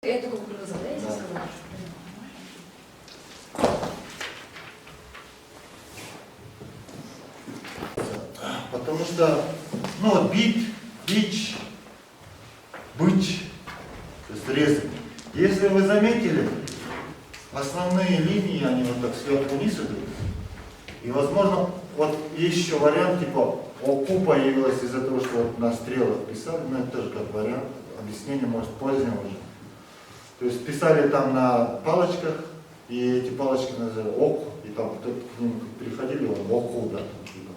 Это угроза, да, если сказать? Потому что, бить, бич, быч, то есть резать. Если вы заметили, основные линии, они вот так сверху вниз идут. И, возможно, вот есть еще вариант, типа, ОКУ появилась из-за того, что вот на стрелах писали, но это тоже как вариант, объяснение, может, позднее уже. То есть писали там на палочках, и эти палочки называли ОК, и там кто-то к ним приходили, он ОКУ, да, там типа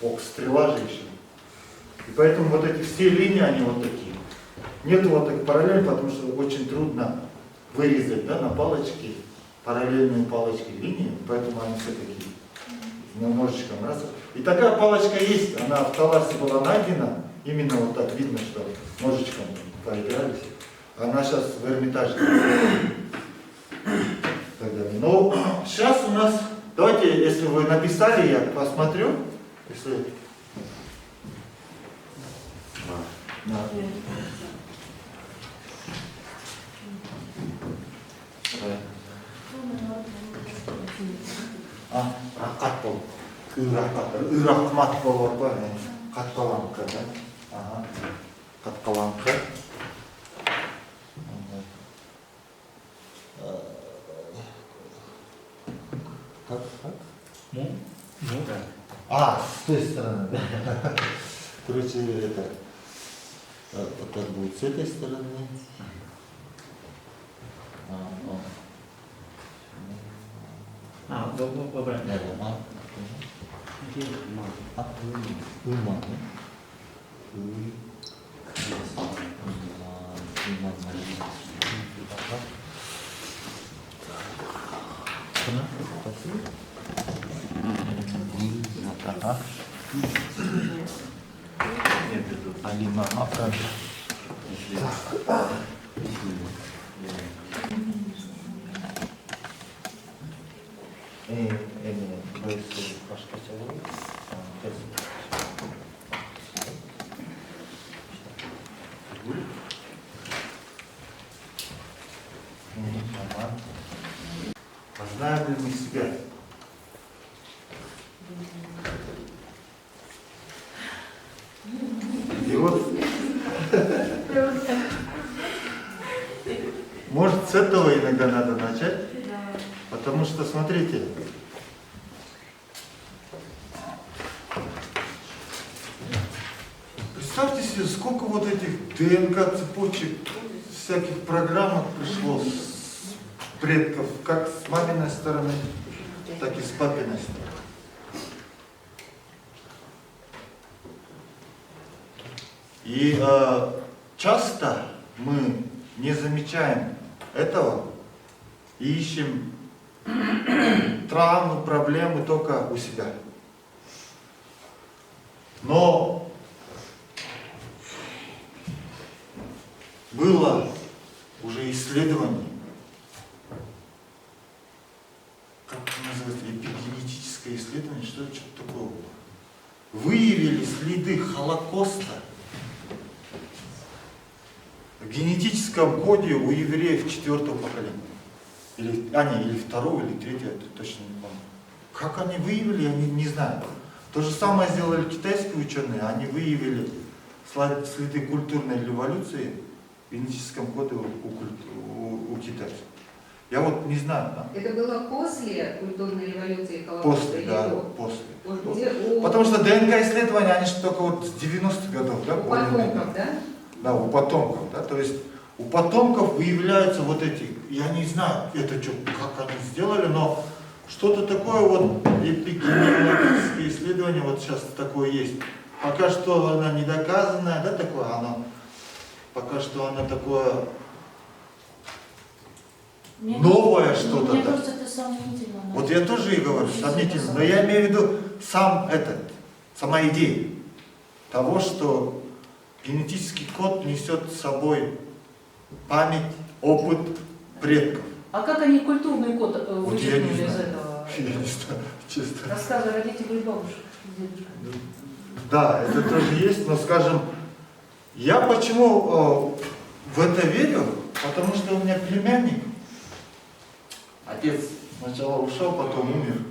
такой. ОК, стрела же еще. И поэтому вот эти все линии, они вот такие. Нету вот так параллельно, потому что очень трудно вырезать, да, на палочке параллельные палочки линии, поэтому они все такие. Немножечко раз. И такая палочка есть, она в Таласе была найдена, именно вот так видно, что ножичком поигрались. Она сейчас в Эрмитаже. Но сейчас у нас, давайте, если вы написали, я посмотрю, если... Рақат бол. Рахмат бол бар ғой. Қатқалаңқы, да? Ага. Қатқалаңқы. Как? Ну да. С той стороны, да. Короче, это вот так будет с этой стороны. Выбрать. Алима, Познаем ли мы себя? И вот, может, с этого иногда надо начать, потому что, смотрите, представьте себе, сколько вот этих ДНК-цепочек, всяких программок пришло с предков, как с маминой стороны, так и с папиной стороны. И часто мы не замечаем этого и ищем травмы, проблемы только у себя. Но было уже исследование, как это называется, эпигенетическое исследование, что это что-то такое было. Выявили следы Холокоста в генетическом коде у евреев 4-го поколения. Или 2-го, или 3-го, я точно не помню. Как они выявили, я не знаю. То же самое сделали китайские ученые. Они выявили следы культурной революции в генетическом коде у китайцев. Я вот не знаю. Да. Это было после культурной революции Холокоста? После, да, после. Где, Потому что ДНК-исследования, они же только вот с 90-х годов, да? У потомков, да? Да, у потомков, да, то есть у потомков выявляются вот эти, я не знаю, это что, как они сделали, но что-то такое вот, эпигенетическое исследование вот сейчас такое есть. Пока что она не доказанная, да, такое, оно, пока что она такое новое что-то. Мне кажется, это сомнительно. Вот я тоже и говорю, сомнительно, но я имею в виду сама идея того, что генетический код несет с собой память, опыт предков. А как они культурный код Вот я не вычеркнули из знаю. этого? Я не знаю, честно. Рассказы родителей и бабушек, дедушек. Да, это тоже есть, но, скажем, я почему в это верю, Потому что у меня племянник, отец сначала ушел, потом умер.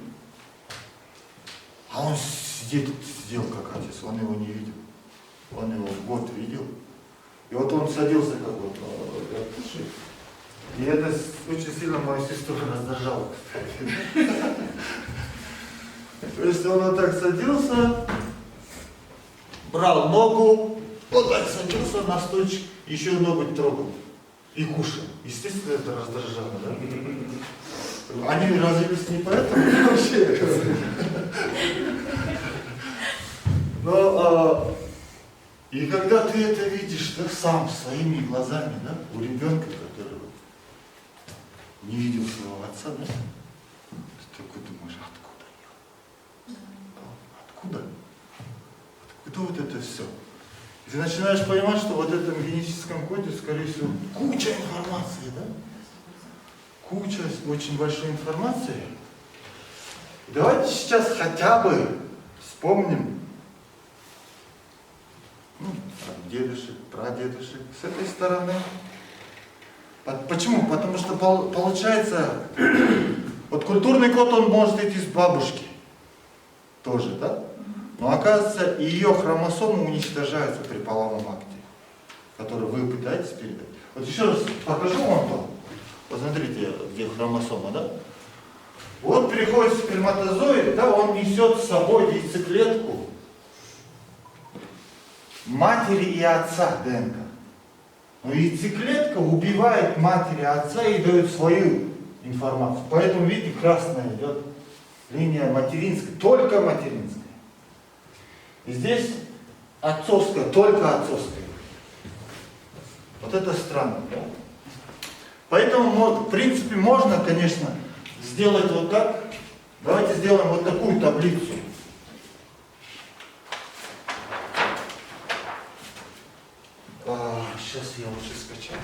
А он сидел как отец, он его не видел. Он его год видел. И вот он садился как вот на кушай. И это очень сильно мою сестру раздражало, кстати. То есть он вот так садился, брал ногу, вот так садился на стульчик, еще ногу трогал и кушал. Естественно, это раздражало, да? Они развелись не поэтому вообще. Но и когда ты это видишь, да, сам, своими глазами, да, у ребенка, который не видел своего отца, да, ты такой думаешь, откуда я? Откуда? Откуда вот это все? И ты начинаешь понимать, что вот в этом генетическом коде, скорее всего, куча информации, да? Куча очень большой информации. И давайте сейчас хотя бы вспомним, дедушек, прадедушек, с этой стороны. Почему? Потому что получается, вот культурный код, он может идти с бабушки тоже, да? Но оказывается, ее хромосомы уничтожаются при половом акте, который вы пытаетесь передать. Вот еще раз покажу вам то. Посмотрите, где хромосома, да? Вот приходит сперматозоид, да, он несет с собой яйцеклетку матери и отца ДНК. Но яйцеклетка убивает матери и отца и дает свою информацию. Поэтому, видите, красная идет линия материнская, только материнская. И здесь отцовская, только отцовская. Вот это странно, да? Поэтому, в принципе, можно, конечно, сделать вот так. Давайте сделаем вот такую таблицу. Сейчас я лучше скачаю.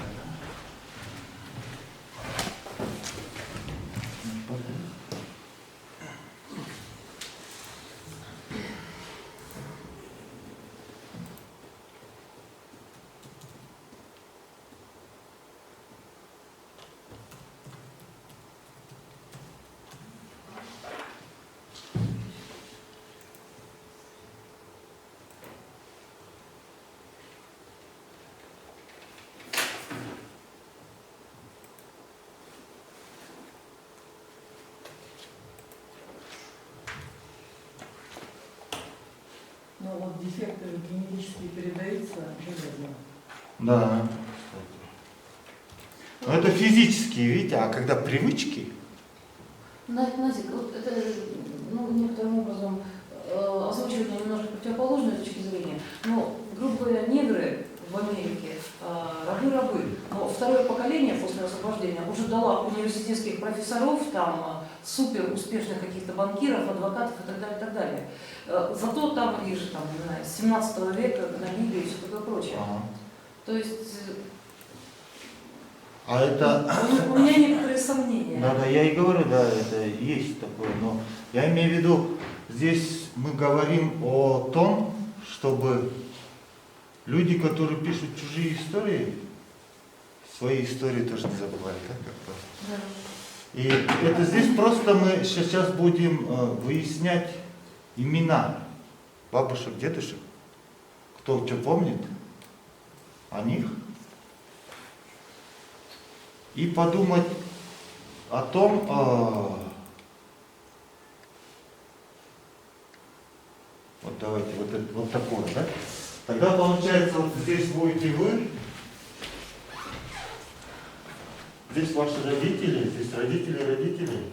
Но вот дефекты генетически передаются железно. Да. Но это физические, видите, а когда привычки. Назик, вот это, некоторым образом озвучивает немножко противоположной точки зрения. Но, грубо говоря, негры в Америке рабы. Но второе поколение после освобождения уже дало университетских профессоров, там, супер успешных каких-то банкиров, адвокатов и так далее, и так далее. Зато там их же, там, не знаю, с 17 века набили и все такое прочее. Ага. То есть А это... у меня некоторые сомнения. Да, я и говорю, да, это есть такое, но я имею в виду, здесь мы говорим о том, чтобы люди, которые пишут чужие истории, свои истории тоже не забывали, да, как-то. Да. И это здесь просто мы сейчас будем выяснять имена бабушек, дедушек, кто что помнит о них, и подумать о том, вот давайте вот такое, да? Тогда получается, вот здесь будете вы, здесь ваши родители, здесь родители родителей.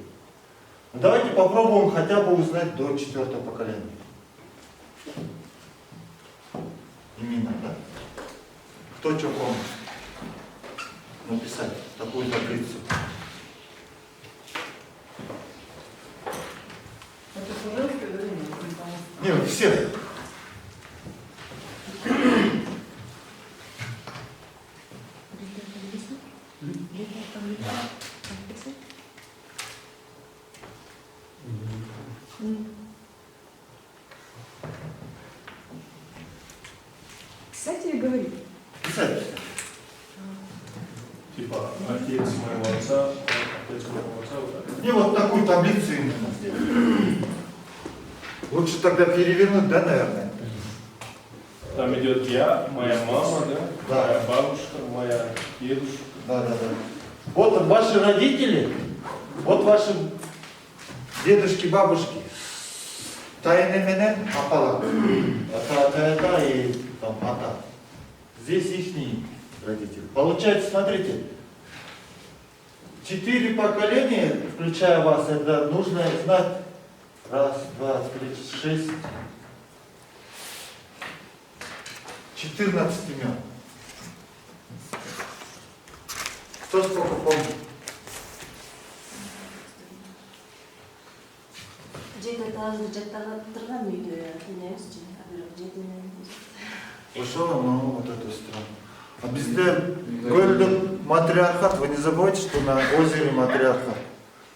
Ну, давайте попробуем хотя бы узнать до 4-го поколения. Имена, да? Кто что помнит? Написать такую таблицу. Это с женской зрения? Не, всех. Писать или говорить? Писать. типа отец моего отца, отец моего отца, вот так. Не, вот такую таблицу именно сделать. Лучше тогда перевернуть, да, наверное? Там идет я, моя мама, да? Да. Моя бабушка, моя дедушка. Да, да, да. Вот ваши родители, вот ваши дедушки, бабушки. Тайны апала. Это и там ата. Здесь их родители. Получается, смотрите, 4 поколения, включая вас, это нужно знать. 1, 2, 3, 6. 14 имен. Кто сколько помнит? Жеті тазы жаттаға тұрған үйде дүниесі жетімен. Ушел, ну вот эту страну. А бізде Гольден матриархат, вы не забудьте, что на озере матриархат.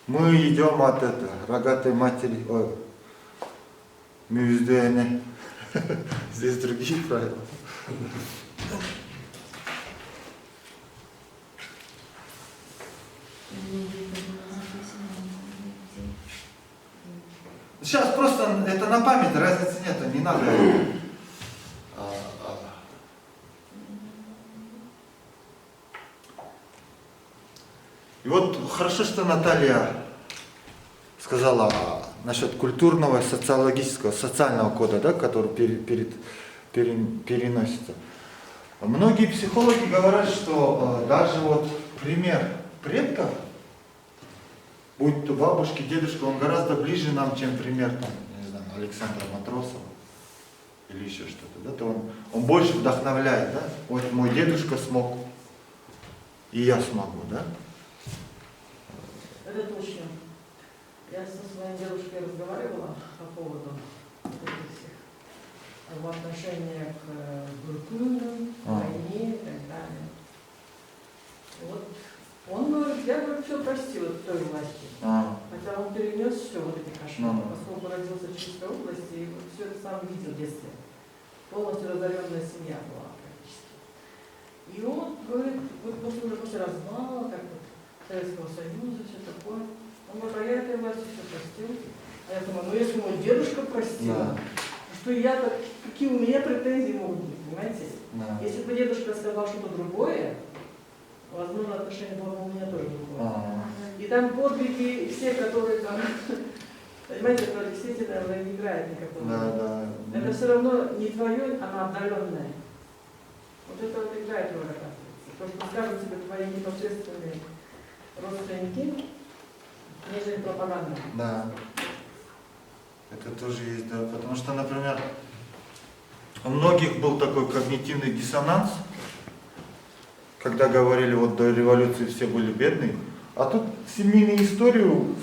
Мы идем от рогатой матери, ой, мюздене. Здесь другие правила. Сейчас просто это на память, разницы нет, не надо. И вот хорошо, что Наталья сказала насчет культурного, социологического, социального кода, да, который переносится. Многие психологи говорят, что даже вот пример предков, будь то бабушки, дедушка, он гораздо ближе нам, чем пример там, не знаю, Александра Матросова или еще что-то. Да? То он больше вдохновляет, да? Вот мой дедушка смог, и я смогу, да? Это точно. Я со своей девушкой разговаривала по поводу этих всех в отношении к Буркуну, войне и так далее. И вот он говорит, я говорю, все простил от той власти. Хотя он перенес все вот эти кошмары, поскольку родился в Чистской области и вот все это сам видел в детстве. Полностью разоренная семья была практически. И он говорит, вот после развала, как вот Советского Союза, все такое. Он говорит, а я этой власти все простил. А я думаю, ну если мой дедушка простил, что я-то, какие у меня претензии могут быть, понимаете? Если бы дедушка сказал что-то другое, возможно, отношение было бы у меня тоже другое. И там подвиги все, которые там, понимаете, это действительно не играет никакого. Это все равно не твое, оно отдаленное. Вот это вот играет роль, оказывается. То, что скажут тебе твои непосредственные родственники, нежели пропаганда. Да. Это тоже есть, да. Потому что, например, у многих был такой когнитивный диссонанс, когда говорили, вот до революции все были бедные, а тут семейную историю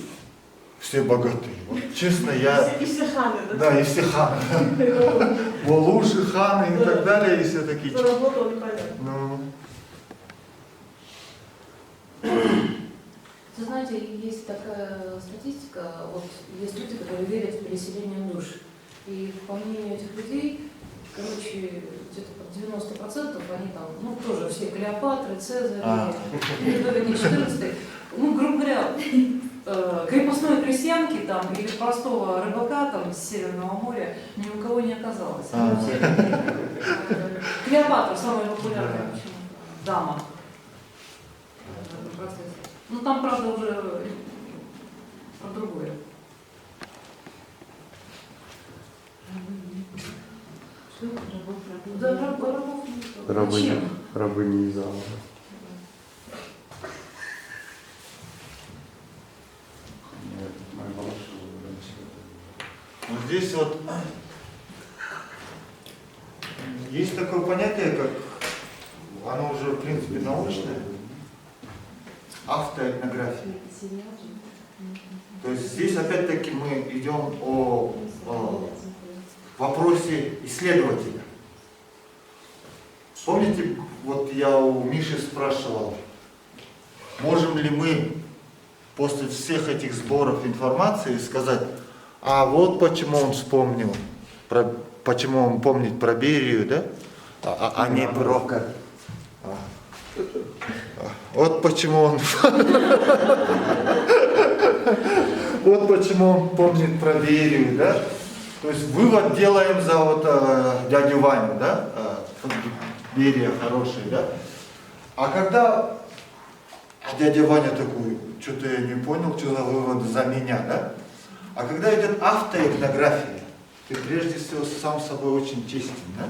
все богатые. Вот, честно, я... И все ханы, да? Да, и все ханы. Волуши, ханы и так далее, и все такие. Кто работал, непонятно. Ну. Вы знаете, есть такая статистика, вот есть люди, которые верят в переселение душ. И по мнению этих людей, короче, где-то под 90% они там, ну тоже все Клеопатры, Цезарь, Людовик XIV, ну, грубо говоря, крепостной крестьянки там или простого рыбака там с Северного моря ни у кого не оказалось. Клеопатра самая популярная дама. Ну там, правда, уже про другое. Да, рабов. Рабыни из зала. Вот здесь вот есть такое понятие, как оно уже в принципе научное, автоэтнография. То есть здесь опять-таки мы идем о вопросе исследователя. Помните, вот я у Миши спрашивал, можем ли мы после всех этих сборов информации сказать, а вот почему он вспомнил, почему он помнит про Берию, да? А не про... Вот почему он... Вот почему он помнит про Берию, да? То есть вывод делаем за вот дядю Ваню, да? Берия хороший, да? А когда дядя Ваня такой, что-то я не понял, что за вывод за меня, да? А когда идет автоэтнография, ты прежде всего сам с собой очень честен, да?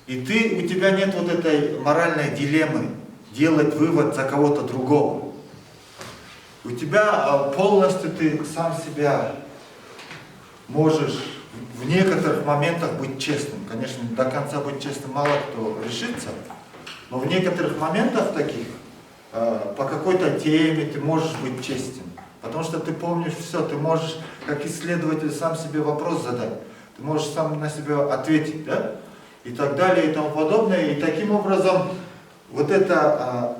И у тебя нет вот этой моральной дилеммы делать вывод за кого-то другого. У тебя полностью ты сам себя можешь в некоторых моментах быть честным. Конечно, до конца быть честным мало кто решится, но в некоторых моментах таких, по какой-то теме ты можешь быть честен. Потому что ты помнишь все, ты можешь, как исследователь, сам себе вопрос задать. Ты можешь сам на себя ответить, да? И так далее, и тому подобное. И таким образом, вот это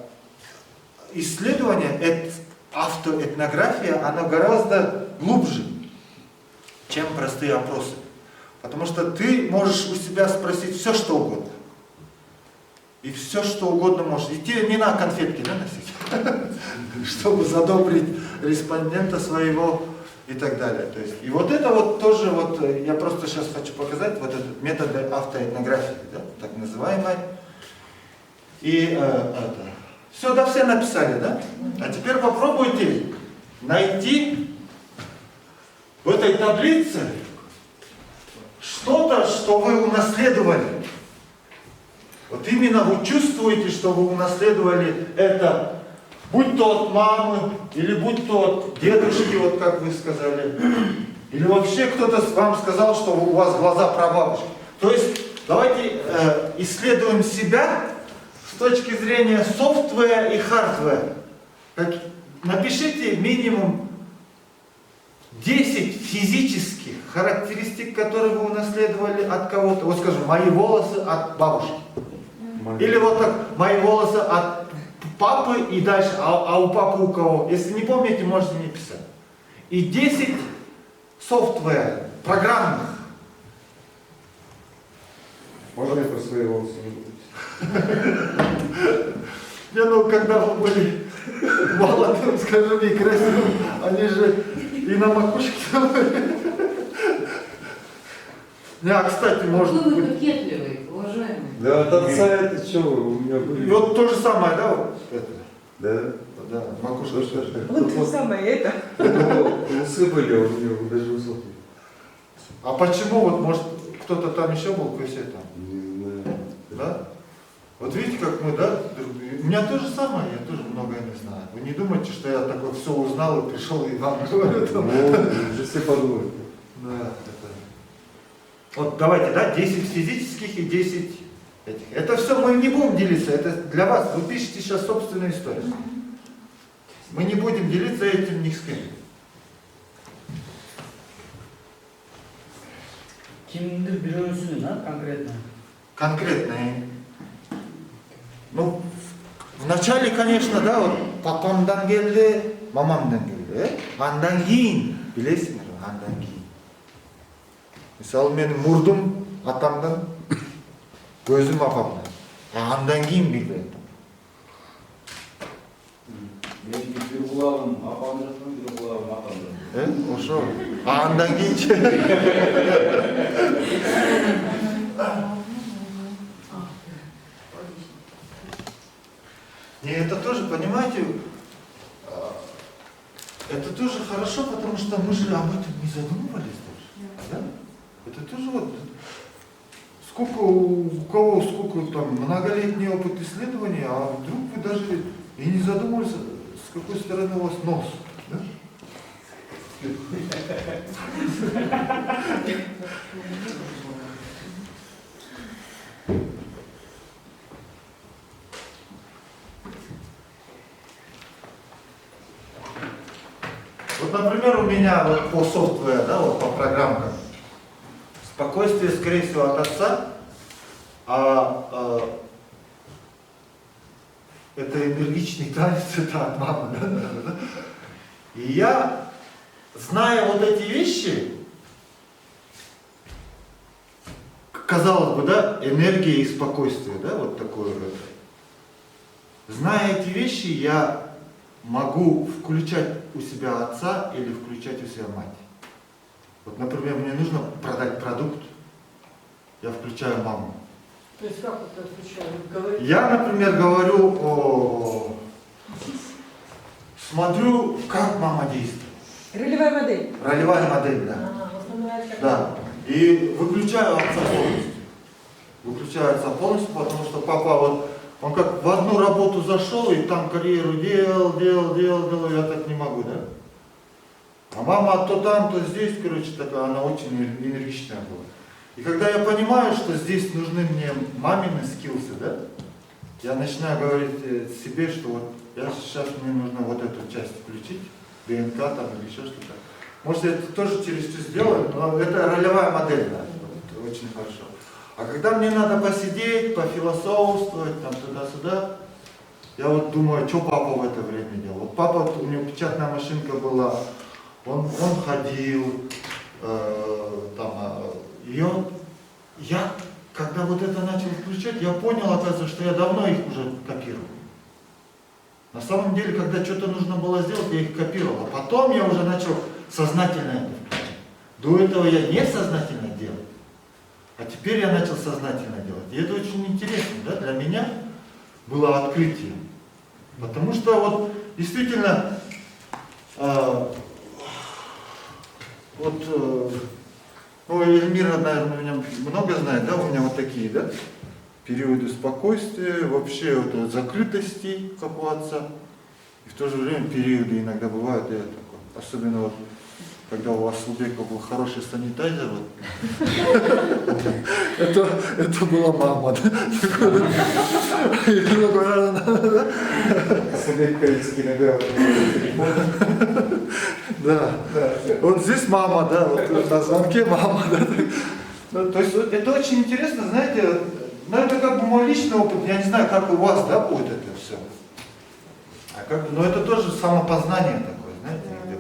исследование, автоэтнография, она гораздо глубже, чем простые опросы. Потому что ты можешь у себя спросить все, что угодно. И все, что угодно можешь. И тебе не надо конфетки, да, носить, чтобы задобрить респондента своего и так далее. То есть, и вот это вот тоже, вот, я просто сейчас хочу показать вот этот метод автоэтнографии, да, так называемый. И все, да, все написали, да? А теперь попробуйте найти в этой таблице что-то, что вы унаследовали. Вот именно вы чувствуете, что вы унаследовали это, будь то от мамы, или будь то от дедушки, вот как вы сказали, или вообще кто-то вам сказал, что у вас глаза прабабушки. То есть давайте исследуем себя с точки зрения софтвера и хардвера. Напишите минимум 10 физических характеристик, которые вы унаследовали от кого-то. Вот скажем, мои волосы от бабушки. Или вот так, мои волосы от папы и дальше, а у папы у кого? Если не помните, можете не писать. И 10 софтвера, программных. Можно я про свои волосы не буду? Не, ну когда вы были молодым, скажем, и красивым, они же и на макушке были. Не, а кстати, может Какой вы быть... кокетливый, уважаемый. Да, от отца это что, у меня были... И вот то же самое, да? Вот это? Да? Да, макушка тоже. Вот то самое это. Усы были, у меня даже высокие. А почему, вот, может, кто-то там еще был, кое там? Не знаю. Да? Вот видите, как мы, да? У меня то же самое, я тоже многое не знаю. Вы не думайте, что я такой все узнал и пришел и вам говорю. Ну, уже все подумают. Да, это... Вот давайте, да, 10 физических и 10 этих. Это все мы не будем делиться, это для вас. Вы пишете сейчас собственную историю. Мы не будем делиться этим ни с кем. Kimdir biliyorsunuz конкретно? Конкретно. Ну, вначале, конечно, да, вот папамдан келди, мамамдан келди, андан кийин, билесиңер, андан кийин. Мисалы менин мурдум атамдан, көзүм апамдан. Андан кийин билбейм. Мен бир кулагым апамды жатам, бир кулагым атамды. Ошо. Андан кийинчи. И это тоже, понимаете, это тоже хорошо, потому что мы же об этом не задумывались даже. Да? Это тоже вот, сколько у кого, сколько там, многолетний опыт исследования, а вдруг вы даже и не задумывались, с какой стороны у вас нос. Да? Вот, например, у меня вот по софтверу, да, вот по программкам, спокойствие, скорее всего, от отца, это энергичный танец, это от мамы. Да? И я, зная вот эти вещи, казалось бы, да, энергия и спокойствие, да, вот такое вот. Зная эти вещи, я могу включать у себя отца или включать у себя мать. Вот, например, мне нужно продать продукт, я включаю маму. То есть как это отвечаю? Говорите? Я, например, говорю, смотрю, как мама действует. Ролевая модель. Ролевая модель, да. Воспоминать как Да. И выключаю отца полностью. Выключаю отца полностью, потому что папа вот, он как в одну работу зашел и там карьеру делал, я так не могу, да? А мама то там, то здесь, короче, такая, она очень энергичная была. И когда я понимаю, что здесь нужны мне мамины скиллсы, да, я начинаю говорить себе, что вот я сейчас мне нужно вот эту часть включить, ДНК там или еще что-то. Может, я это тоже через что сделаю, но это ролевая модель, да, вот, очень хорошо. А когда мне надо посидеть, пофилософствовать, там туда-сюда, я вот думаю, что папа в это время делал. Вот папа, у него печатная машинка была, он ходил, я, когда вот это начал включать, я понял, оказывается, что я давно их уже копировал. На самом деле, когда что-то нужно было сделать, я их копировал. А потом я уже начал сознательно это включать. До этого я несознательно делал. А теперь я начал сознательно делать. И это очень интересно, да? Для меня было открытием. Потому что вот действительно, Эльмира, наверное, меня много знает, да, у меня вот такие, да, периоды спокойствия, вообще вот закрытости, как у отца, и в то же время периоды иногда бывают, я такой, особенно вот, когда у вас у Бека был хороший санитайзер, вот, это была мама, да, да, вот здесь мама, да, вот на звонке мама, да. То есть это очень интересно, знаете, но это как бы мой личный опыт, я не знаю, как у вас, да, будет это все. Но это тоже самопознание такое, знаете,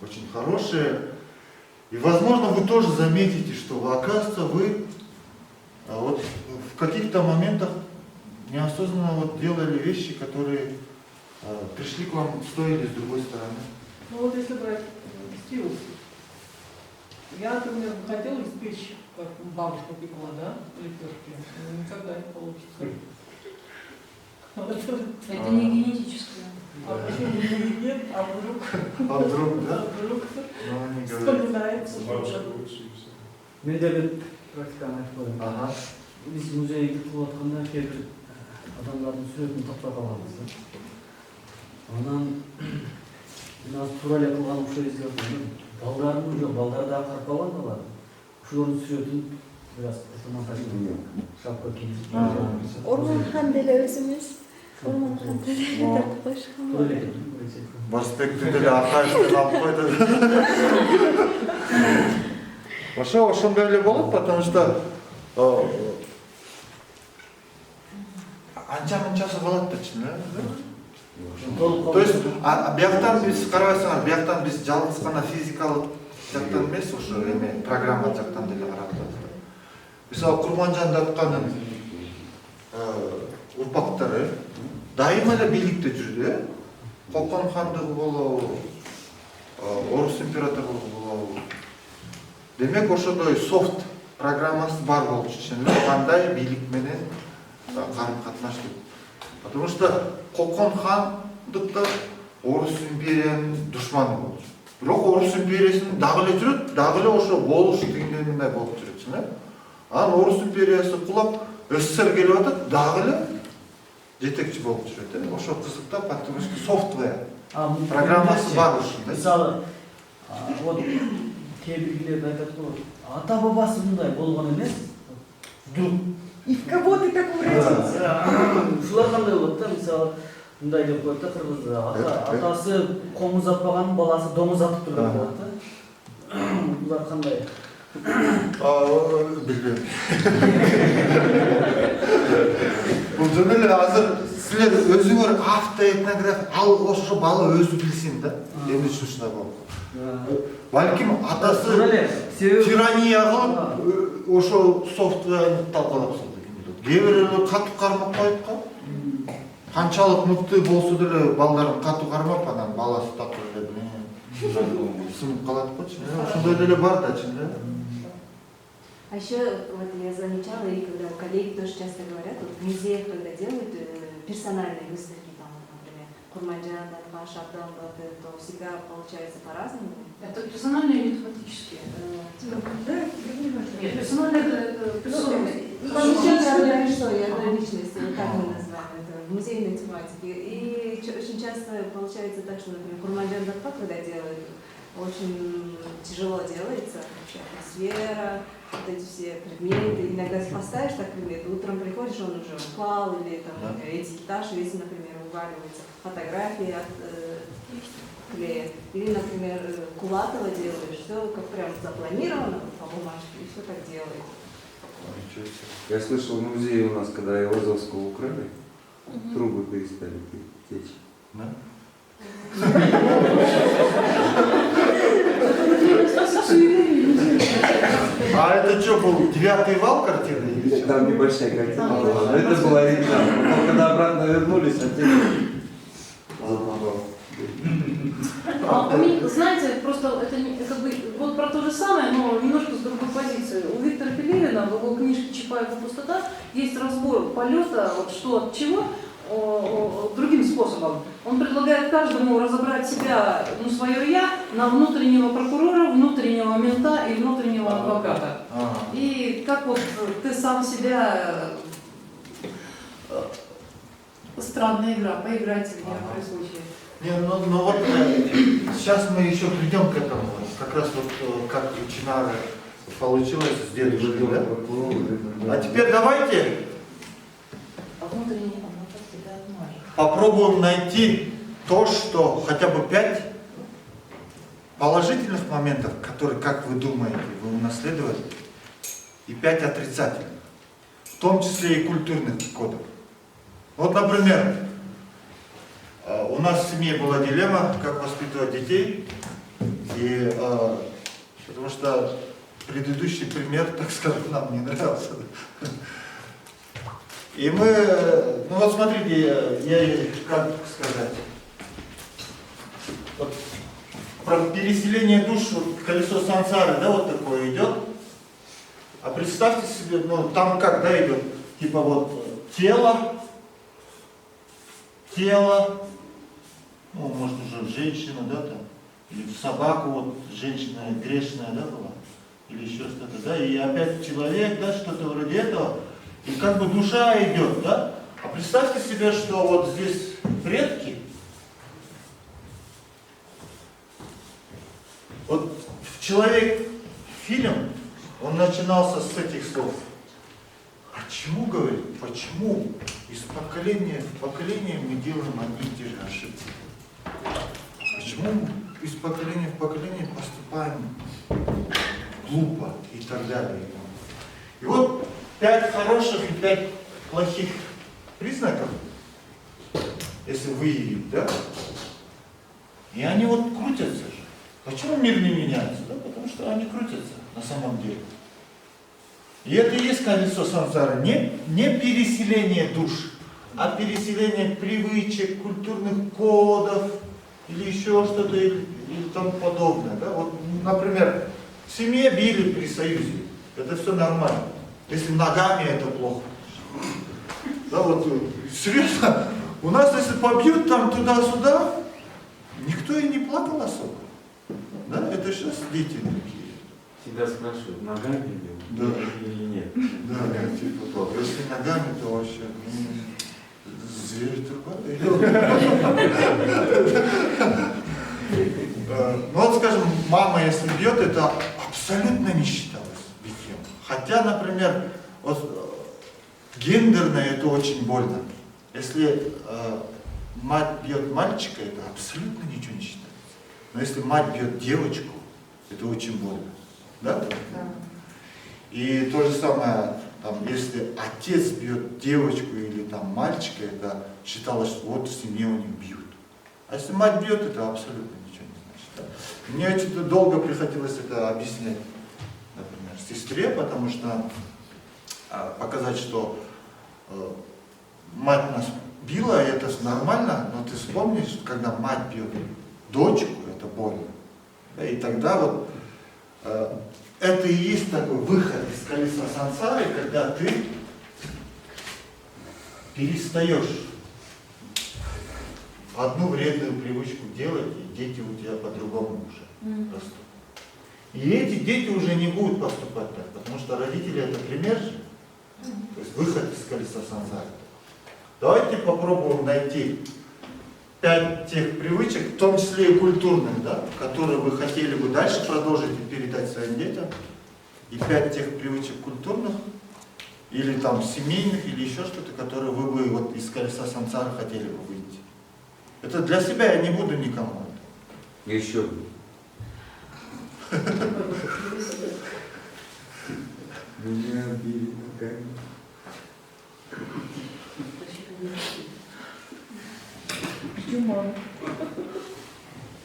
очень хорошее. И возможно вы тоже заметите, что оказывается вы вот в каких-то моментах неосознанно вот делали вещи, которые пришли к вам с той или с другой стороны. Ну вот если брать стилус, я, например, хотела испечь, как бабушка пекла, да, лепешки, но никогда не получится. Это не генетическое. А почему нет, а вдруг? А вдруг, да? Вдруг Ну, они говорят. вспоминается. Менде бир практиканы айтып коеюн. Ага. Биз музейге кылып атканда кээ бир адамдардын сүрөтүн топтой калганбыз да. Анан мен азыр туура эле кылган окшойт эске алып балдардын жок, балдар дагы карап калган алар. Ошолордун сүрөтүн бир аз монтаж шапка кийип. Орманхан деле өзүмүз. Орманхан деле тартып коюшкан. Туура эле. Барсбекті деле архаевтен алып қойды. Ошондай эле болот, потому что анча-мынчасы калат да чын, То есть, бияктан биз карабайсыңар, бияктан биз жалгыз гана физикалык жактан эмес, ошо эме программа жактан деле карап атабыз. Мисалы Курманжан Датканын урпактары дайыма эле бийликте жүрдү. Кокон хандыгы болобу, Орус императорлугу болобу. Демек ошондой софт программасы бар болчу, кандай бийлик менен карым-катнаш деп. Потому что Кокон хандыкта Орус империянын душманы болчу. Бирок Орус империясынын дагы эле жүрөт, дагы эле ошо болуш дегендей болуп жүрөт. Анан Орус империясы кулап, СССР келип атат, дагы эле жетекчи болуп жүрөт. Ошо кызыкта, потому что софтвер программасы бар ушундай. Мисалы, вот кээ биргилер айтат го, ата бабасы мындай болгон эмес. Вдруг И в кого ты так превратился? ушулар кандай болот да, мисалы, мындай деп коет да кыргызда, атасы комуз атпаган, баласы домуз атып турган болот да. Булар кандай? Билбейм. Бул жөн эле азыр силер өзүңөр автоэтнография, ал ошо бала өзү билсин да. Эмне үчүн ушундай болду? Балким атасы тирания кылып, ошо софтверни талкалап салды. Кээ бирөөлөр катып кармап коюп калды. Канчалык мыкты болсо деле балдарын катуу кармап анан баласы такыр эле сынып калат го чын эле. Ошондой деле бар да чын эле. А еще вот я замечала, и когда коллеги тоже часто говорят, вот в музеях, когда делают персональные выставки, там, например, Курманджан, Шабдан, то всегда получается по-разному. Это персональные или тематические? Нет, персональные это персональные. История одной личности, вот как мы называем это, в музейной тематике. И очень часто получается так, что, например, Курманджан Датпа, когда делают, очень тяжело делается, вообще атмосфера, вот эти все предметы. Иногда поставишь так предмет, утром приходишь, он уже упал, или там этикетаж, весь, например, уваливается, фотографии от клея. Или, например, Кулатова делаешь, все как прям запланировано по бумажке, и все так делается. Я слышал, в музее у нас, когда Айвазовского украли, трубы перестали течь. Да? А это что был, 9-й вал картины? Или что? Там небольшая картина была, но это была оригинал. Потом, когда обратно вернулись, опять забавал. Знаете, просто это как бы вот про то же самое, но немножко с другой позиции. У Виктора Пелевина в его книжке «Чапаев и пустота» есть разбор полета, вот что от чего, другим способом. Он предлагает каждому разобрать себя, ну, свое «я» на внутреннего прокурора, внутреннего мента и внутреннего адвоката. И как вот ты сам себя... Странная игра, поиграйте в некоторые случаи. Не, ну вот сейчас мы еще придем к этому. Как раз вот как у Чинары получилось с дедушкой, да? А теперь давайте попробуем найти то, что хотя бы 5 положительных моментов, которые, как вы думаете, вы унаследовали, и 5 отрицательных, в том числе и культурных кодов. Вот, например, у нас в семье была дилемма, как воспитывать детей, и, потому что предыдущий пример, так скажем, нам не нравился. И мы, ну вот смотрите, я как сказать, вот, про переселение душ, вот, колесо сансары, да, вот такое идет. А представьте себе, ну там как, да, идет, типа вот тело, ну, может уже женщина, да, там, или в собаку, вот, женщина грешная, да, была, или еще что-то, да, и опять человек, да, что-то вроде этого, и как бы душа идет, да, а представьте себе, что вот здесь предки, вот фильм, он начинался с этих слов. Почему, говорит, почему из поколения в поколение мы делаем одни и те же ошибки? Почему из поколения в поколение поступаем глупо и так далее? И вот 5 хороших и 5 плохих признаков, если выявить, да? И они вот крутятся же. Почему мир не меняется? Да, потому что они крутятся на самом деле. И это и есть колесо сансары. Не переселение душ, а переселение привычек, культурных кодов или еще что-то или тому подобное. Да? Вот, например, в семье били при союзе. Это все нормально. Если ногами, это плохо. Да, вот, серьезно, у нас если побьют там туда-сюда, никто и не плакал особо. Да? Это сейчас дети такие. Всегда спрашивают, ногами бил? Да. Или нет? Да, типа то. Если ногами, то вообще зверь другой. Ну вот, скажем, мама, если бьет, это абсолютно не считалось битьем. Хотя, например, вот, гендерно это очень больно. Если мать бьет мальчика, это абсолютно ничего не считается. Но если мать бьет девочку, это очень больно. Да? И то же самое, там, если отец бьет девочку или там, мальчика, это считалось, что вот в семье у них бьют. А если мать бьет, это абсолютно ничего не значит. Да? Мне что-то долго приходилось это объяснять, например, сестре, потому что показать, что мать нас била, это нормально, но ты вспомнишь, когда мать бьет дочку, это больно. Да, и тогда вот это и есть такой выход из колеса сансары, когда ты перестаешь одну вредную привычку делать, и дети у тебя по-другому уже растут. И эти дети уже не будут поступать так, потому что родители это пример же, то есть выход из колеса сансары. Давайте попробуем найти 5 тех привычек, в том числе и культурных, да, которые вы хотели бы дальше продолжить и передать своим детям, и 5 тех привычек культурных, или там семейных, или еще что-то, которые вы бы вот из колеса сансары хотели бы выйти. Это для себя я не буду никому. Еще. Меня били ногами.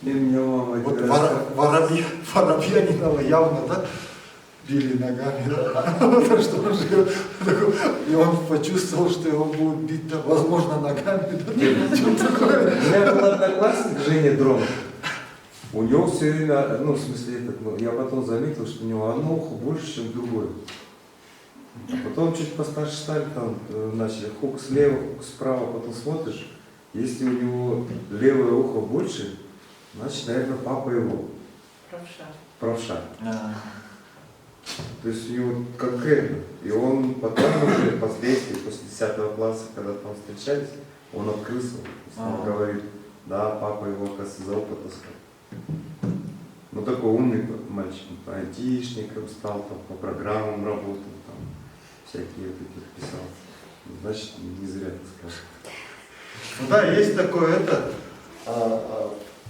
И меня мама Вот один раз- Воробьянинова явно, да, били ногами, да? Потому что он же, и он почувствовал, что его будут бить, да, возможно, ногами, да? Что такое? У меня был одноклассник, Женя Дромов. У него все время, ну, в смысле, я потом заметил, что у него одно ухо больше, чем другое. Потом чуть постарше стали, там, начали хук слева, хук справа, потом смотришь, если у него левое ухо больше, значит, наверное, папа его. Правша. Правша. То есть у него конкретно. И он потом уже, впоследствии, после 10 класса, когда там встречались, он открылся. Он говорит, да, папа его, оказывается, за опыт таскал. Ну, такой умный мальчик, айтишником стал, там, по программам работал, там, всякие вот эти писал. Значит, не зря так сказал. Ну да, есть такое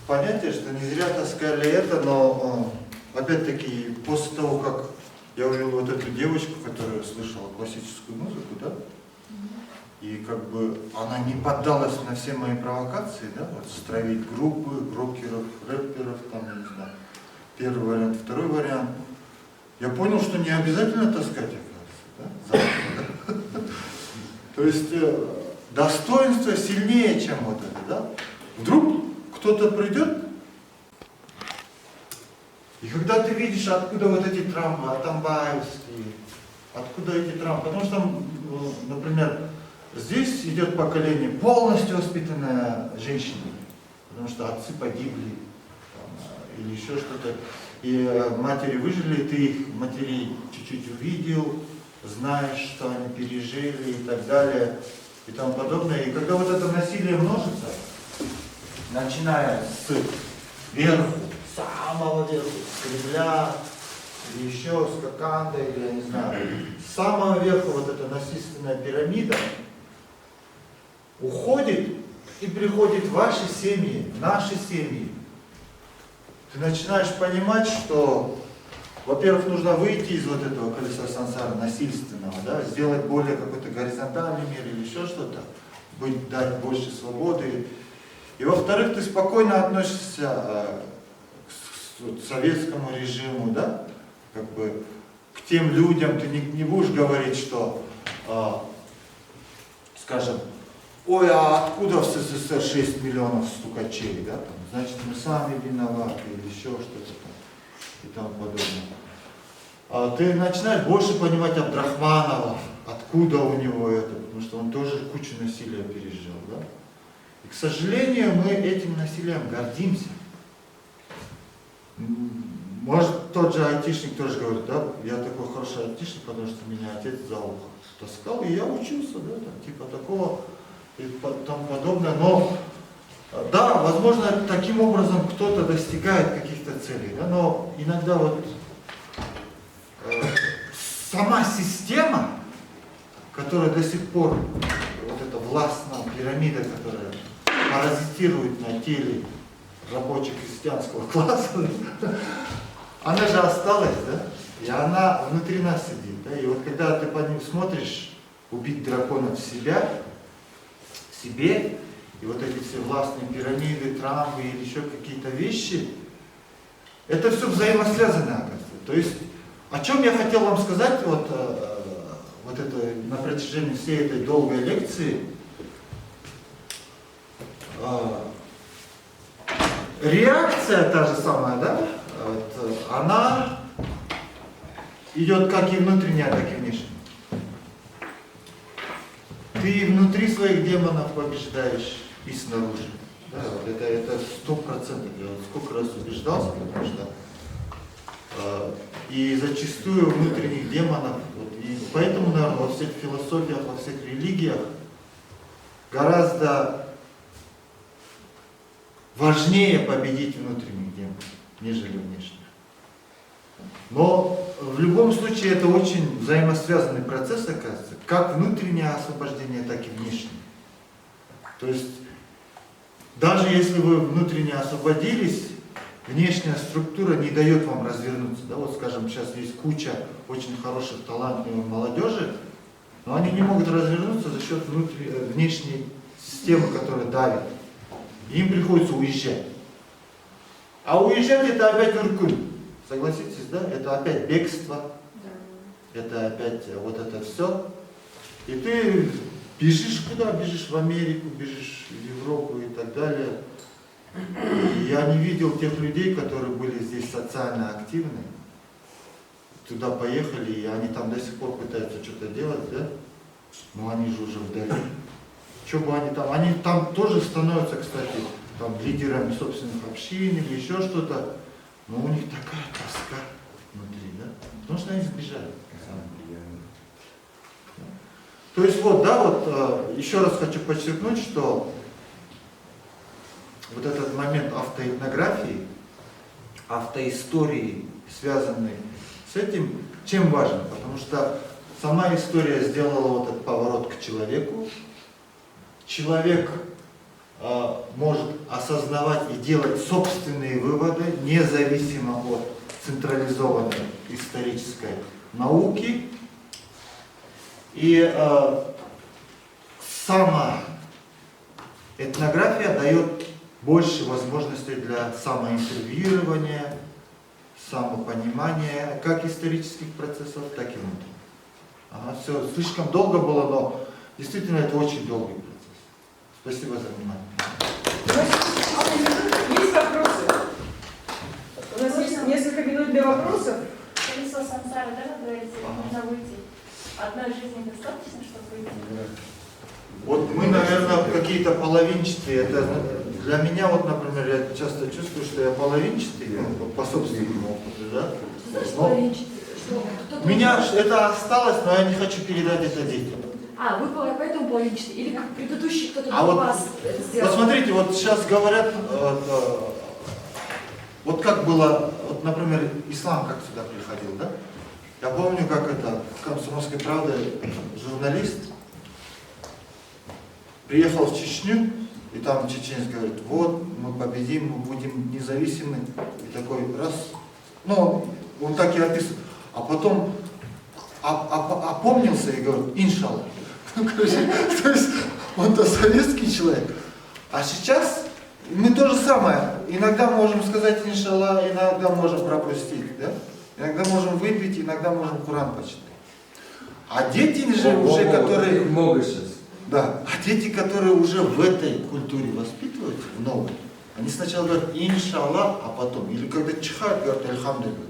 понятие, что не зря таскали это, но опять-таки после того, как я увидел вот эту девочку, которая слышала классическую музыку, да, и как бы она не поддалась на все мои провокации, да, вот строить группы, рокеров, рэперов, там, я не знаю, первый вариант, второй вариант. Я понял, что не обязательно таскать, оказывается, да? То есть достоинство сильнее, чем вот это, да? Вдруг кто-то придет, и когда ты видишь, откуда вот эти травмы, атамбаевские, откуда эти травмы, потому что, например, здесь идет поколение полностью воспитанное женщинами, потому что отцы погибли, там, или еще что-то, и матери выжили, ты их матерей чуть-чуть увидел, знаешь, что они пережили и так далее, и тому подобное. И когда вот это насилие множится, начиная с верху, самого верху, с Кремля, или еще с Коканды, или я не знаю, с самого верху вот эта насильственная пирамида уходит и приходит в ваши семьи, наши семьи. Ты начинаешь понимать, что, во-первых, нужно выйти из вот этого колеса сансары насильственного, да, сделать более какой-то горизонтальный мир или еще что-то, дать больше свободы. И во-вторых, ты спокойно относишься к советскому режиму, да, как бы к тем людям, ты не будешь говорить, что, скажем, ой, а откуда в СССР 6 миллионов стукачей, да, там, значит, мы сами виноваты или еще что-то там и тому подобное. Ты начинаешь больше понимать Абдрахманова, откуда у него это, потому что он тоже кучу насилия пережил, да. И, к сожалению, мы этим насилием гордимся. Может, тот же айтишник тоже говорит, да, я такой хороший айтишник, потому что меня отец за ухо таскал, и я учился, да, там, типа такого и тому подобное. Но, да, возможно, таким образом кто-то достигает каких-то целей, да, но иногда вот сама система, которая до сих пор, вот эта властная пирамида, которая паразитирует на теле рабоче-крестьянского класса, она же осталась, да, и она внутри нас сидит, да, и вот когда ты по ним смотришь, убить дракона в себе, и вот эти все властные пирамиды, Трампы или еще какие-то вещи, это все взаимосвязано, оказывается. То есть, о чем я хотел вам сказать вот это на протяжении всей этой долгой лекции, реакция та же самая, да, вот, она идет как и внутренняя, так и внешняя. Ты внутри своих демонов побеждаешь и снаружи. Да, вот это 100%. Я вот сколько раз убеждался, потому что и зачастую внутренних демонов, вот, и поэтому, наверное, во всех философиях, во всех религиях гораздо важнее победить внутренних демонов, нежели внешних. Но в любом случае это очень взаимосвязанный процесс, оказывается, как внутреннее освобождение, так и внешнее. То есть даже если вы внутренне освободились, внешняя структура не дает вам развернуться. Да? Вот, скажем, сейчас есть куча очень хороших, талантливых молодежи, но они не могут развернуться за счет внешней системы, которая давит. Им приходится уезжать. А уезжать это опять Уркуль. Согласитесь, да? Это опять бегство. Это опять вот это все. И ты бежишь куда? Бежишь в Америку, бежишь в Европу и так далее. И я не видел тех людей, которые были здесь социально активны. Туда поехали, и они там до сих пор пытаются что-то делать, да? Но они же уже вдали. Что бы они там тоже становятся, кстати, там, лидерами собственных общин или еще что-то. Но у них такая тоска внутри, да? Потому что они сбежали, на самом деле. То есть вот, да, вот еще раз хочу подчеркнуть, что вот этот момент автоэтнографии, автоистории, связанный с этим, чем важен? Потому что сама история сделала вот этот поворот к человеку. Человек может осознавать и делать собственные выводы, независимо от централизованной исторической науки. И сама этнография дает больше возможностей для самоинтервьюирования, самопонимания как исторических процессов, так и внутренних. Все слишком долго было, но действительно это очень долгий процесс. Спасибо за внимание. Есть вопросы? У нас есть несколько минут для вопросов. Колесо сансары, да, вы говорите, нужно выйти. Одной жизни достаточно, чтобы выйти? Вот мы, наверное, какие-то половинчатые. Это для меня, вот, например, я часто чувствую, что я половинчатый, по собственному опыту, да? У меня это осталось, но я не хочу передать это детям. А, вы поэтому половинчатый? Или как предыдущий кто-то А до вот, вас сделал? посмотрите, вот сейчас говорят, вот как было, вот, например, ислам как сюда приходил, да? Я помню, как это, в «Комсомольской правде» журналист приехал в Чечню, и там чеченец говорит, вот, мы победим, мы будем независимы. И такой раз, ну, он так и описывает. А потом опомнился и говорит, иншаллах. Ну, короче, то есть он-то советский человек. А сейчас мы то же самое. Иногда можем сказать иншаллах, иногда можем пропустить, да? Иногда можем выпить, иногда можем Куран почитать. А дети же уже, которые... Много сейчас. Да, а дети, которые уже в этой культуре воспитываются, в новой, они сначала говорят иншаллах, а потом, или когда чихают, говорят альхамдулилла.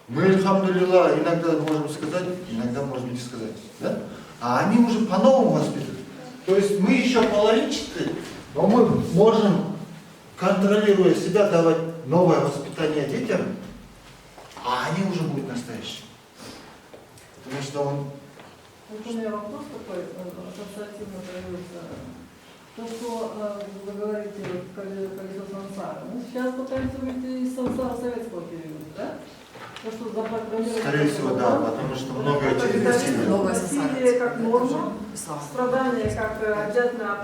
Мы альхамдулилла иногда можем сказать, иногда можем не сказать, да? А они уже по-новому воспитывают. То есть мы еще половинчатые, но мы можем, контролируя себя, давать новое воспитание детям, а они уже будут настоящие. Потому что он... Вот у меня вопрос такой, ассоциативно появился. То, что вы говорите, колесо сансары. Мы сейчас пытаемся выйти из сансара советского периода, да? То, что запрограммировано... Скорее всего, да, потому что многое через насилие как норма, страдания как обязательно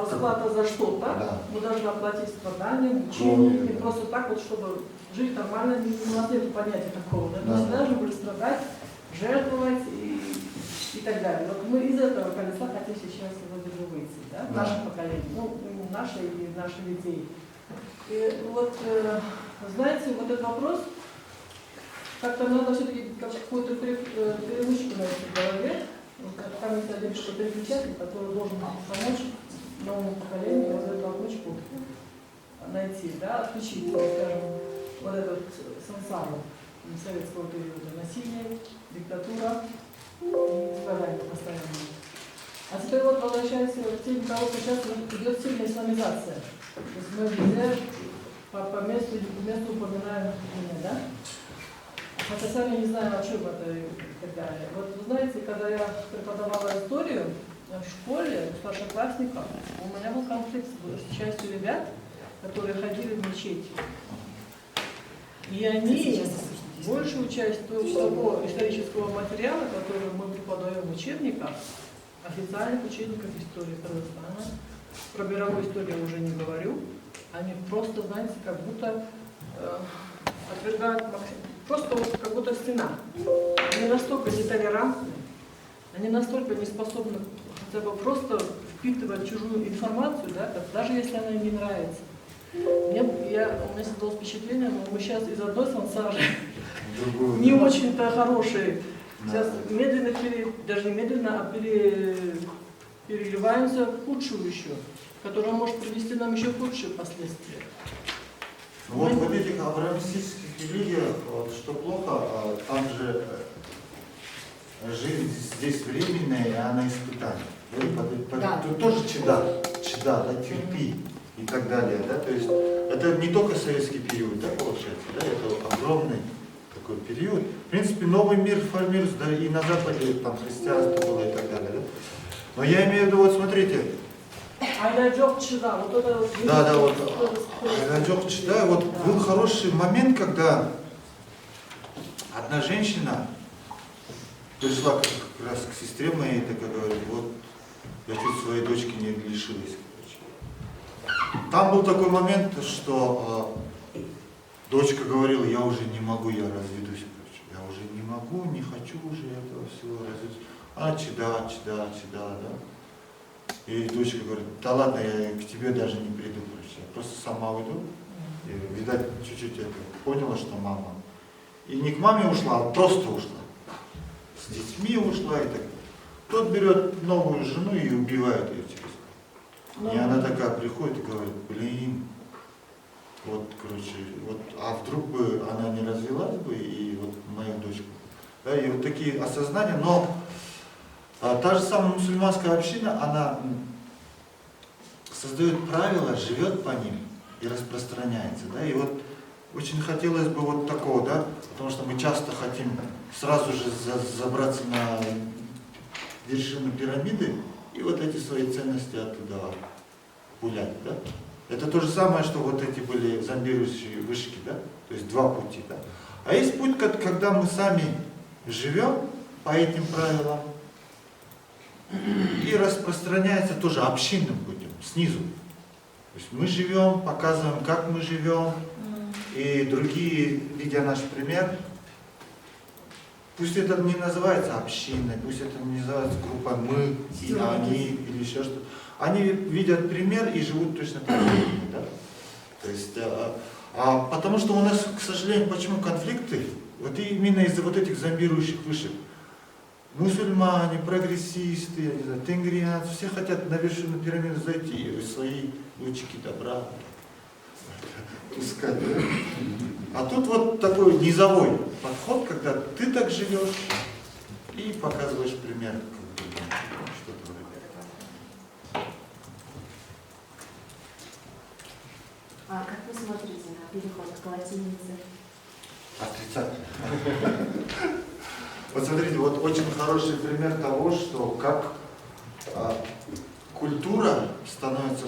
расплата за что-то. Да. Мы должны оплатить страдания, мучения, не просто так вот, чтобы жить нормально, у нас нет понятия такого. Да? Мы всегда должны были страдать, жертвовать и так далее. Вот мы из этого колеса хотим сейчас вроде бы выйти, да? Наше поколение, ну, наши и наших детей. И вот, знаете, вот этот вопрос, как-то надо все-таки какую-то перемычку найти в голове. Там есть один что переключатель, который должен помочь новому поколению вот эту обучку найти, да, отличить, скажем, вот этот сансару советского периода, насилие, диктатура и избирание постоянно. А теперь вот возвращаясь к теме того, что сейчас идет сильная исламизация. То есть мы везде по месту упоминаем имя, да? Хотя сами не знаем, о чем это и так далее. Вот вы знаете, когда я преподавала историю в школе, у старшеклассников, у меня был конфликт с частью ребят, которые ходили в мечеть. И они большую часть того исторического материала, который мы преподаем в учебниках, официальных учебниках истории Казахстана, про мировую историю я уже не говорю, они просто, знаете, как будто отвергают просто вот как будто стена. Они настолько нетолерантны, они настолько не способны хотя бы просто впитывать чужую информацию, да, даже если она им не нравится. У меня создалось впечатление, мы сейчас из одной сансары, не очень-то хорошие, сейчас медленно, даже не медленно, а переливаемся в худшую еще, которая может привести нам еще худшие последствия. Вот в этих авраамистических религиях, вот, что плохо, там же жизнь здесь временная, и она испытание. Да. Тут тоже чеда, да, терпи и так далее. Да? То есть это не только советский период, да, получается, да? Это огромный такой период. В принципе, новый мир формируется, да, и на Западе там христианство было и так далее. Да? Но я имею в виду, вот смотрите. Да, вот да, вот был хороший момент, когда одна женщина пришла как раз к сестре моей, и такая говорит, вот я чуть своей дочки не лишилась. Короче. Там был такой момент, что дочка говорила, я уже не могу, я разведусь. Короче. Я уже не могу, не хочу уже этого всего разведусь. Она чеда, да. И дочка говорит, да ладно, я к тебе даже не приду, короче. Я просто сама уйду. И, видать, чуть-чуть это поняла, что мама. И не к маме ушла, а просто ушла. С детьми ушла и так. Тот берет новую жену и убивает ее через. И она такая приходит и говорит, блин, вот, короче, вот, а вдруг бы она не развелась бы, и вот мою дочку. Да, и вот такие осознания, но та же самая мусульманская община, она создает правила, живет по ним и распространяется. Да, и вот очень хотелось бы вот такого, да, потому что мы часто хотим сразу же забраться на вершину пирамиды и вот эти свои ценности оттуда гулять, да. Это то же самое, что вот эти были зомбирующие вышки, да, то есть два пути, да. А есть путь, когда мы сами живем по этим правилам и распространяется тоже общинным путем, снизу. То есть мы живем, показываем, как мы живем, и другие, видя наш пример, пусть это не называется общиной, пусть это не называется группа «мы» и «они» или еще что-то. Они видят пример и живут точно так же. Да? То есть, потому что у нас, к сожалению, почему конфликты? Вот именно из-за вот этих зомбирующих вышек. Мусульмане, прогрессисты, я не знаю, тенгрианцы, все хотят на вершину пирамиды зайти и свои лучики добра пускать. Да? А тут вот такой низовой подход, когда ты так живешь и показываешь пример, что-то вроде. А как вы смотрите на переход к латинице? Отрицательно. Вот смотрите, вот очень хороший пример того, что как культура становится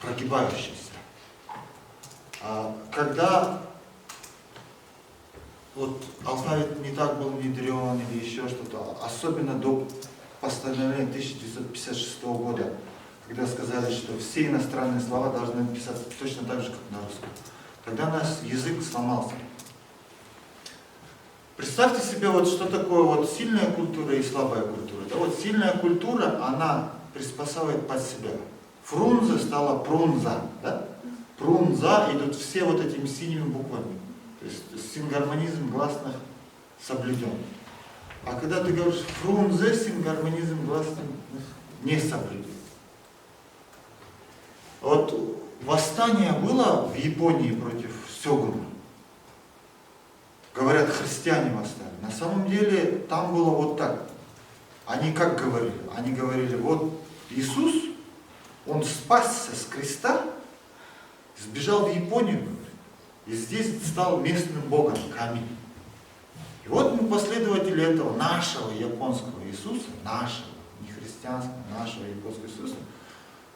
прогибающейся. Когда вот алфавит не так был внедрен или еще что-то, особенно до постановления 1956 года, когда сказали, что все иностранные слова должны писаться точно так же, как на русском, тогда наш язык сломался. Представьте себе, вот что такое вот сильная культура и слабая культура. Да, вот сильная культура, она приспосабливает под себя. Фрунзе стала прунза. Да? Прунза, и тут все вот этими синими буквами. То есть сингармонизм гласных соблюден. А когда ты говоришь фрунзе, сингармонизм гласных не соблюден. Вот восстание было в Японии против сёгуна. Говорят, христиане восстали. На самом деле там было вот так. Они как говорили? Они говорили, вот Иисус, он спасся с креста, сбежал в Японию, и здесь стал местным богом Ками. И вот мы последователи этого нашего японского Иисуса, нашего, не христианского, нашего японского Иисуса,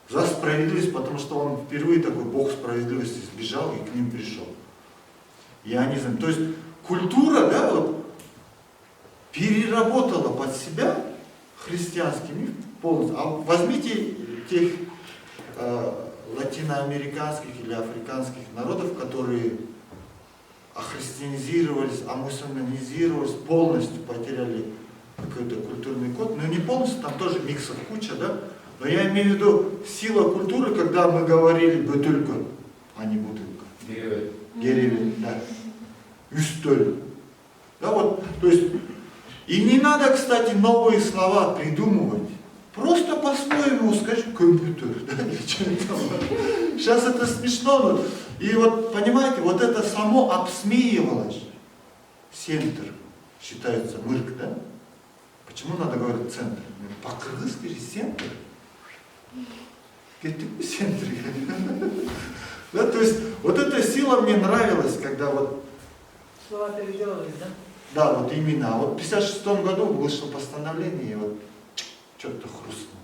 за справедливость, потому что он впервые такой бог справедливости сбежал и к ним пришел. Ионизм. То есть культура, да, вот, переработала под себя христианский миф полностью. А возьмите тех латиноамериканских или африканских народов, которые охристианизировались, амусульманизировались, полностью потеряли какой-то культурный код. Ну не полностью, там тоже миксов куча, да? Но я имею в виду сила культуры, когда мы говорили бутылка, а не бутылка. Геревель, да. Üstөл. Да, вот, то есть, и не надо, кстати, новые слова придумывать. Просто по-своему скажи компьютер, да, или что-нибудь там. Сейчас это смешно, но, и вот, понимаете, вот это само обсмеивалось. Центр считается мырк, да? Почему надо говорить центр? По-крымски же центр. Какой центр? Да, то есть, вот эта сила мне нравилась, когда вот... Слова переделались, да? Да, вот именно. А вот в 1956 году вышло постановление, и вот что-то хрустнуло.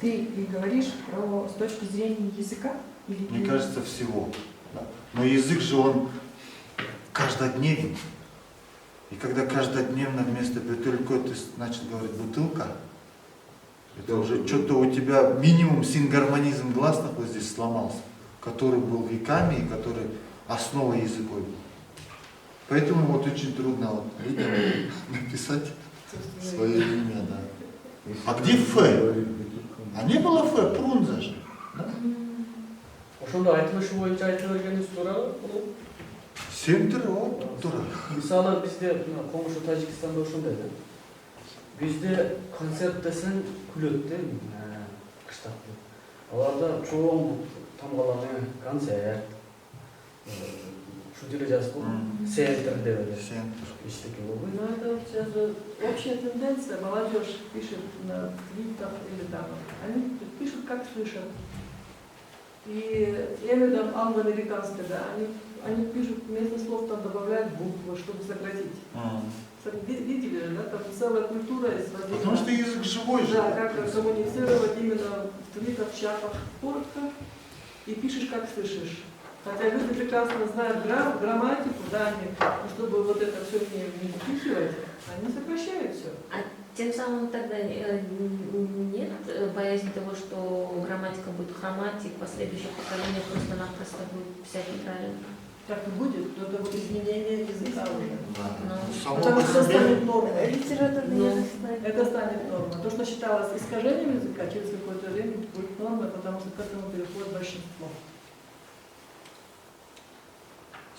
Ты и говоришь с точки зрения языка? Или Мне кажется, всего. Да. Но язык же он каждодневен. И когда каждодневно вместо бутылька ты начал говорить бутылка, это уже что-то у тебя минимум сингармонизм гласных вот здесь сломался, который был веками и который основой языковой был. Поэтому вот очень трудно вот людям написать свое имя, да. А где Ф? А не было Ф, Прунза же. Да? Ошондо айтылышы боюнча айтып бергениңиз туура. Центр, вот, тура. Мисалы бизде коңшу Тажикстанда ошондой да. Бизде концерт десең күлөт да, кыштакта. Аларда чоң тамгаланы концерт. Шу деле жазып центр деп эле. Центр. Иштеки болду. Ну, это сейчас же общая тенденция. Молодежь пишет на твитах или там. Они пишут, как слышат. И я имею в виду англо-американское, да, они пишут, вместо слов там добавляют буквы, чтобы сократить. Видели же, да, там целая культура из воды. Потому что язык живой же. Да, как коммуницировать именно в твитах, чатах коротко и пишешь, как слышишь. Хотя люди прекрасно знают грамматику, да, чтобы вот это все не записывать, они сокращают все. А тем самым тогда нет боязни того, что грамматика будет хромать, и в последующих поколениях просто-напросто будет писать неправильно? Так и будет, но это будет изменение языка уже. Да. Потому что станет нормой. Литературный язык станет. Это станет нормой. То, что считалось искажением языка, через какое-то время будет нормой, потому что к этому переходит большинство.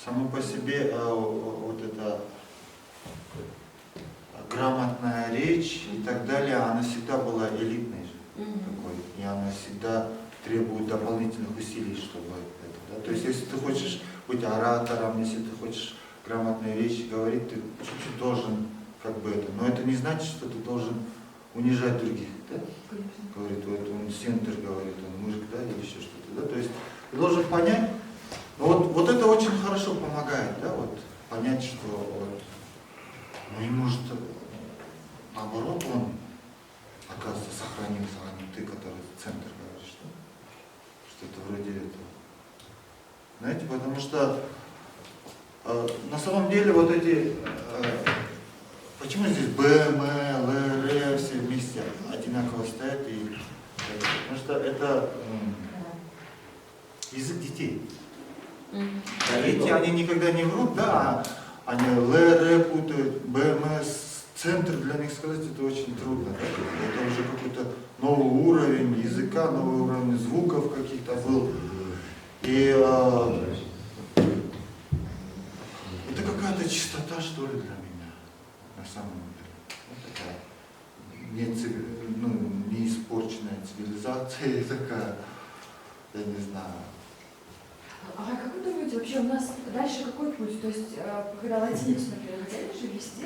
Само по себе вот эта грамотная речь и так далее, она всегда была элитной же такой, и она всегда требует дополнительных усилий, чтобы это, да? То есть, если ты хочешь быть оратором, если ты хочешь грамотные вещи говорить, ты чуть-чуть должен как бы это, но это не значит, что ты должен унижать других, да? Говорит, вот он центр, говорит, он мужик, да, или еще что-то, да? То есть, ты должен понять. Вот это очень хорошо помогает, да, вот понять, что вот, ну и может наоборот он, оказывается, сохранился, а не ты, который центр говоришь, да? Что-то вроде этого. Знаете, потому что на самом деле вот эти, почему здесь Б, М, Л, Р все вместе одинаково стоят, потому что это язык детей. А дети, они никогда не врут, да, они ЛР путают, БМС, центр для них сказать, это очень трудно. Да? Это уже какой-то новый уровень языка, новый уровень звуков каких-то был. И это какая-то чистота, что ли, для меня, на самом деле. Вот такая не испорченная цивилизация такая, я не знаю. А как вы думаете, вообще у нас дальше какой путь? То есть, когда латиницу, например, хотели же ввести,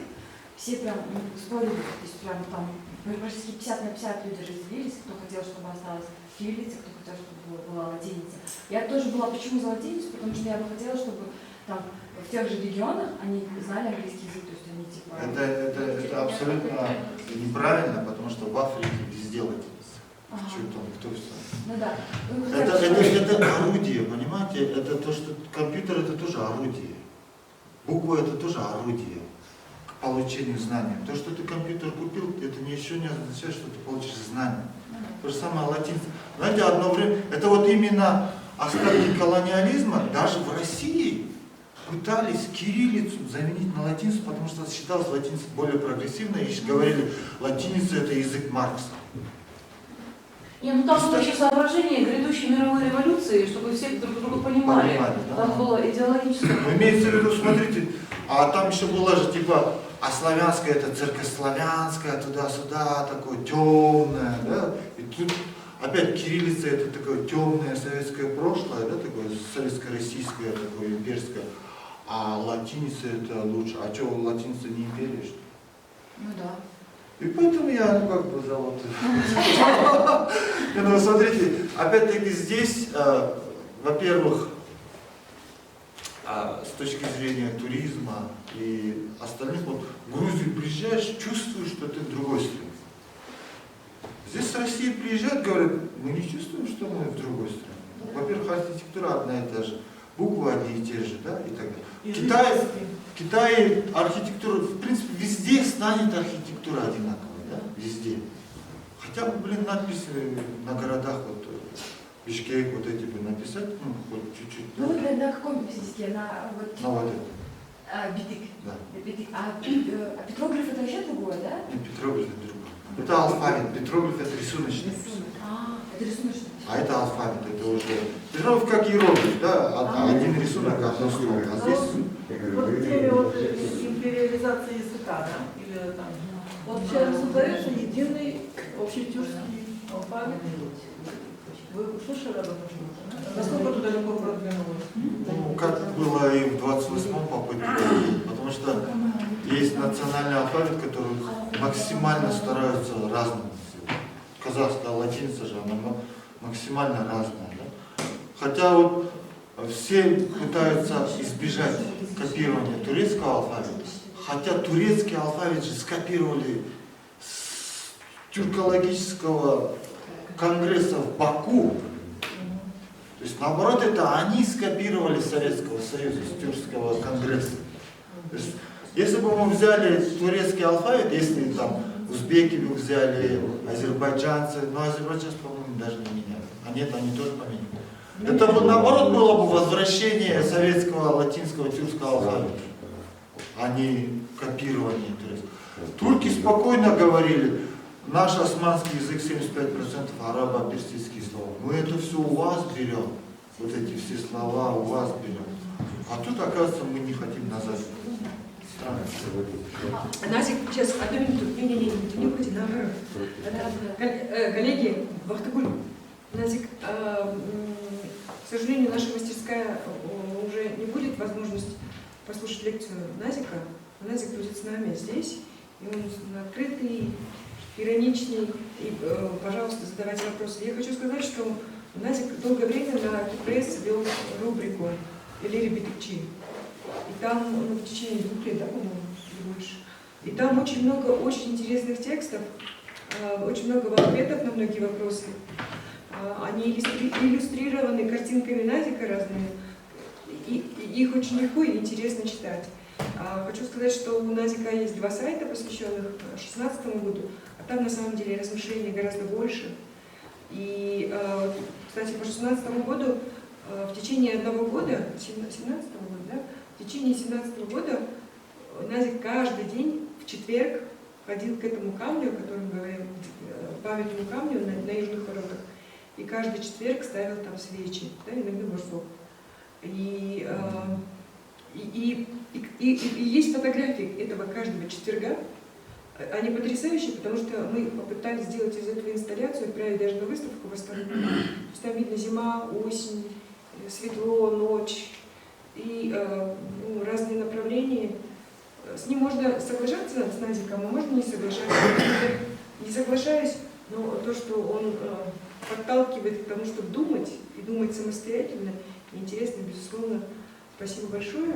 все прям спорили, то есть прям там практически 50 на 50 люди разделились, кто хотел, чтобы осталась кириллица, кто хотел, чтобы была латиница. Я тоже была почему за латиницу, потому что я бы хотела, чтобы там в тех же регионах они знали английский язык, то есть они типа... Это абсолютно неправильно, потому что в Африке везде латиница. Что там, кто все? Ну да. Это орудие, понимаете? Это то, что компьютер это тоже орудие. Буква это тоже орудие к получению знаний. То, что ты компьютер купил, это еще не означает, что ты получишь знания. То же самое латинство. Знаете, одно время, это вот именно остатки колониализма, даже в России пытались кириллицу заменить на латиницу, потому что считалось латиница более прогрессивной, и говорили, латиница это язык Маркса. Не, ну там было еще соображение грядущей мировой революции, чтобы все друг друга понимали. Да? Там было идеологическое. Ну, имеется в виду, смотрите, а там еще было же типа, а славянское это церковнославянское, туда-сюда, такое темное, да? И тут опять кириллица это такое темное советское прошлое, да, такое советско-российское, такое имперское, а латиница это лучше. А что, латиница не империя, что ли? Ну да. И поэтому я, как бы, за вот... Ну, смотрите, опять-таки здесь, во-первых, с точки зрения туризма и остальных, вот в Грузию приезжаешь, чувствуешь, что ты в другой стране. Здесь с России приезжают, говорят, мы не чувствуем, что мы в другой стране. Во-первых, архитектура одна и та же, буквы одни и те же, да, и так далее. В Китае архитектура, в принципе, везде станет архитектура одинаковой, да, везде. Хотя бы, блин, надписи на городах, вот, Бишкек, вот эти бы написать, ну, хоть чуть-чуть. Ну, вот на каком языке? На вот... Вот это. Битик. Да. А петрограф это вообще другое, да? Нет, петрограф это другое. Это алфавит, петрограф это рисуночный. Это рисуночный. А это алфавит, это уже... Петрограф как иероглиф, да, один рисунок, одно слово. А здесь... Вот в теме вот империализации языка, да? Или там... Вот сейчас создается единый общетюркский алфавит. Вы слышали об этом что-то? Насколько туда далеко продвинулось? Ну, как было и в 28-м попытке, потому что есть национальный алфавит, который максимально стараются разным. Казахская латиница же, она максимально разная. Да? Хотя вот все пытаются избежать копирования турецкого алфавита, хотя турецкий алфавит же скопировали с тюркологического конгресса в Баку. То есть наоборот, это они скопировали Советского Союза, с тюркского конгресса. То есть, если бы мы взяли турецкий алфавит, если там узбеки бы взяли, азербайджанцы, но азербайджанцы, по-моему, даже не меняли. А нет, они тоже поменяли. Это бы наоборот было бы возвращение советского латинского тюркского алфавита, а не копирование турецкого. Турки спокойно говорили, наш османский язык 75% арабо-персидские слова. Мы это все у вас берем, вот эти все слова у вас берем. А тут, оказывается, мы не хотим назад. Назик, сейчас, одну минуту. Не уходи, наоборот. Коллеги, Бахтыгуль, Назик, к сожалению, наша мастерская уже не будет возможность послушать лекцию Назика. Назик будет с нами здесь, и он открытый, ироничный, и, пожалуйста, задавайте вопросы. Я хочу сказать, что Назик долгое время на КПСС вел рубрику «Элири Битыкчи». И там, ну, в течение 2 лет, да, по-моему, или больше. И там очень много очень интересных текстов, очень много ответов на многие вопросы. Они иллюстрированы картинками Назика разными, и их очень легко и интересно читать. Хочу сказать, что у Назика есть 2 сайта, посвященных 2016 году, а там на самом деле размышлений гораздо больше. И, кстати, по 2016 году в течение 1 года, 2017 года, да, в течение 2017 года Назик каждый день в четверг ходил к этому камню, о котором говорим, памятному камню на Южных воротах, и каждый четверг ставил там свечи, да, иногда божков. И есть фотографии этого каждого четверга, Они потрясающие, потому что мы попытались сделать из этого инсталляцию, отправить даже на выставку в Астану. То есть там видно зима, осень, светло, ночь и ну, разные направления. С ним можно соглашаться с Назиком, а можно не соглашаться. Не соглашаюсь, но то, что он подталкивает к тому, чтобы думать, и думать самостоятельно, интересно, безусловно. Спасибо большое.